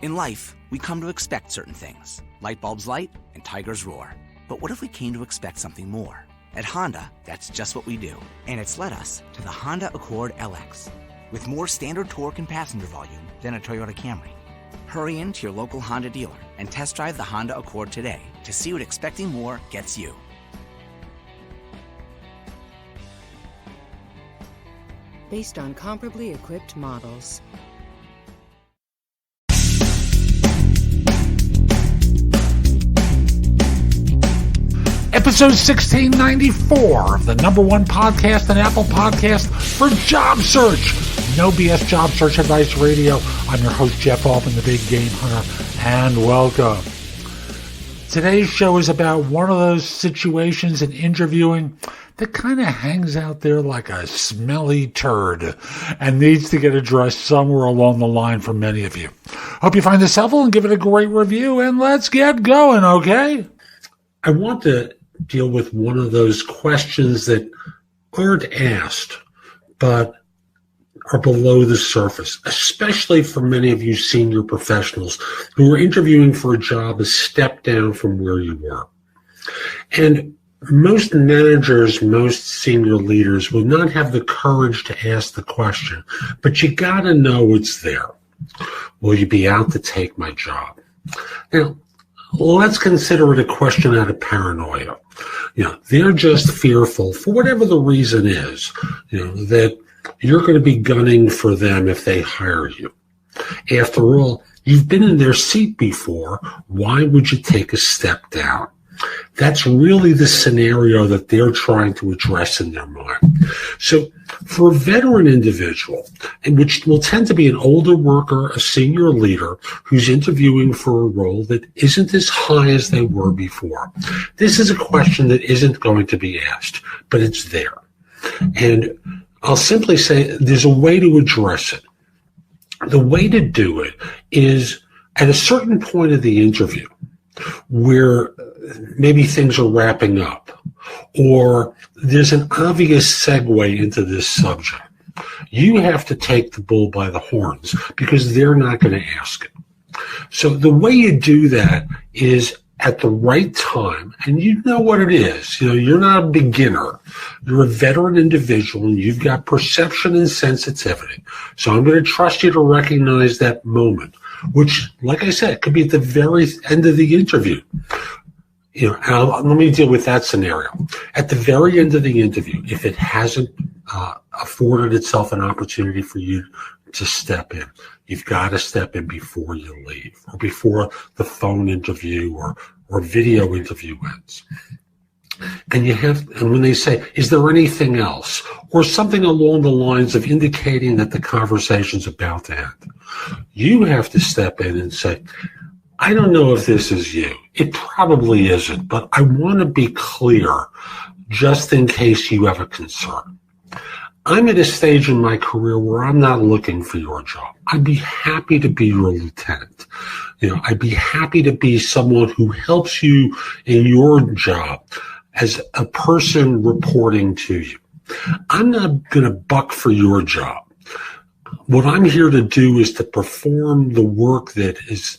In life, we come to expect certain things. Light bulbs light and tigers roar. But what if we came to expect something more? At Honda, that's just what we do. And it's led us to the Honda Accord LX. With more standard torque and passenger volume than a Toyota Camry. Hurry into your local Honda dealer and test drive the Honda Accord today to see what expecting more gets you. Based on comparably equipped models. Episode 1694 of the #1 podcast and Apple Podcast for job search. No BS Job Search Advice Radio. I'm your host, Jeff Altman, the Big Game Hunter, and welcome. Today's show is about one of those situations in interviewing that kind of hangs out there like a smelly turd and needs to get addressed somewhere along the line for many of you. Hope you find this helpful and give it a great review, and let's get going, okay? I want to deal with one of those questions that aren't asked, but are below the surface, especially for many of you senior professionals who are interviewing for a job a step down from where you were. And most managers, most senior leaders will not have the courage to ask the question, but you gotta know it's there. Will you be out to take my job? Now, let's consider it a question out of paranoia. They're just fearful, for whatever the reason is, that you're going to be gunning for them if they hire you. After all, you've been in their seat before. Why would you take a step down? That's really the scenario that they're trying to address in their mind. So for a veteran individual, which will tend to be an older worker, a senior leader who's interviewing for a role that isn't as high as they were before, this is a question that isn't going to be asked, but it's there. And I'll simply say there's a way to address it. The way to do it is at a certain point of the interview where maybe things are wrapping up or there's an obvious segue into this subject. You have to take the bull by the horns because they're not going to ask it. So the way you do that is at the right time, and you know what it is. You're not a beginner. You're a veteran individual, and you've got perception and sensitivity. So I'm going to trust you to recognize that moment, which, like I said, could be at the very end of the interview. Let me deal with that scenario. At the very end of the interview, if it hasn't afforded itself an opportunity for you to step in, you've got to step in before you leave or before the phone interview or video interview ends. And when they say, is there anything else? Or something along the lines of indicating that the conversation's about to end, you have to step in and say, I don't know if this is you. It probably isn't, but I want to be clear just in case you have a concern. I'm at a stage in my career where I'm not looking for your job. I'd be happy to be your lieutenant. I'd be happy to be someone who helps you in your job as a person reporting to you. I'm not going to buck for your job. What I'm here to do is to perform the work that is,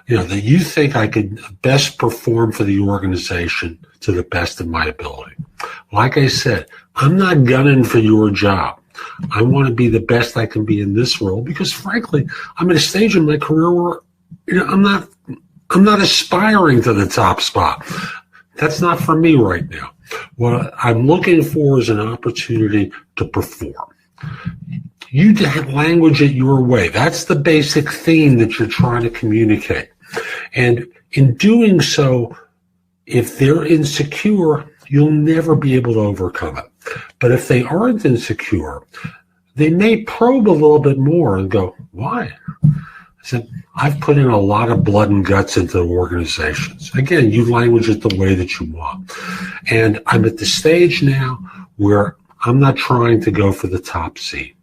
that you think I could best perform for the organization to the best of my ability. Like I said, I'm not gunning for your job. I want to be the best I can be in this role because, frankly, I'm at a stage in my career where I'm not aspiring to the top spot. That's not for me right now. What I'm looking for is an opportunity to perform. You language it your way. That's the basic theme that you're trying to communicate. And in doing so, if they're insecure, you'll never be able to overcome it. But if they aren't insecure, they may probe a little bit more and go, why? I said, I've put in a lot of blood and guts into organizations. Again, you language it the way that you want. And I'm at the stage now where I'm not trying to go for the top seat.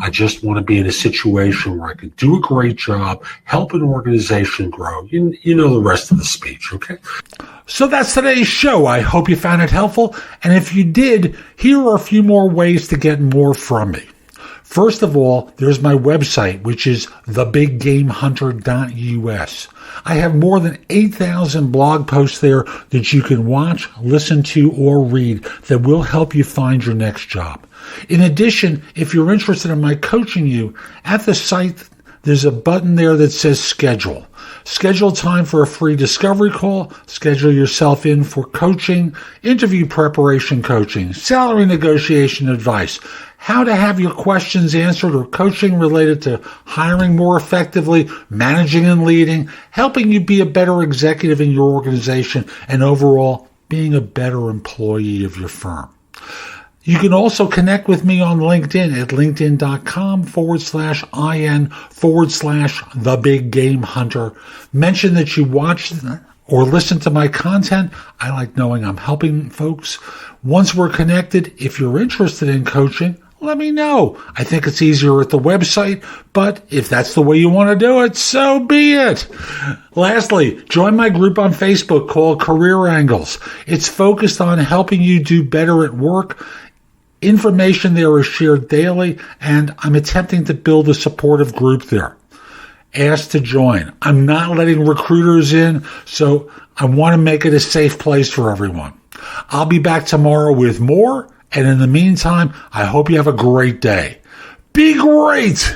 I just want to be in a situation where I can do a great job, help an organization grow. You know the rest of the speech, okay? So that's today's show. I hope you found it helpful. And if you did, here are a few more ways to get more from me. First of all, there's my website, which is thebiggamehunter.us. I have more than 8,000 blog posts there that you can watch, listen to, or read that will help you find your next job. In addition, if you're interested in my coaching you, at the site, there's a button there that says schedule. Schedule time for a free discovery call. Schedule yourself in for coaching, interview preparation coaching, salary negotiation advice, how to have your questions answered, or coaching related to hiring more effectively, managing and leading, helping you be a better executive in your organization, and overall being a better employee of your firm. You can also connect with me on LinkedIn at linkedin.com/IN/TheBigGameHunter. Mention that you watched or listened to my content. I like knowing I'm helping folks. Once we're connected, if you're interested in coaching, let me know. I think it's easier at the website, but if that's the way you want to do it, so be it. Lastly, join my group on Facebook called Career Angles. It's focused on helping you do better at work. Information there is shared daily, and I'm attempting to build a supportive group there. Ask to join. I'm not letting recruiters in, so I want to make it a safe place for everyone. I'll be back tomorrow with more, and in the meantime, I hope you have a great day. Be great!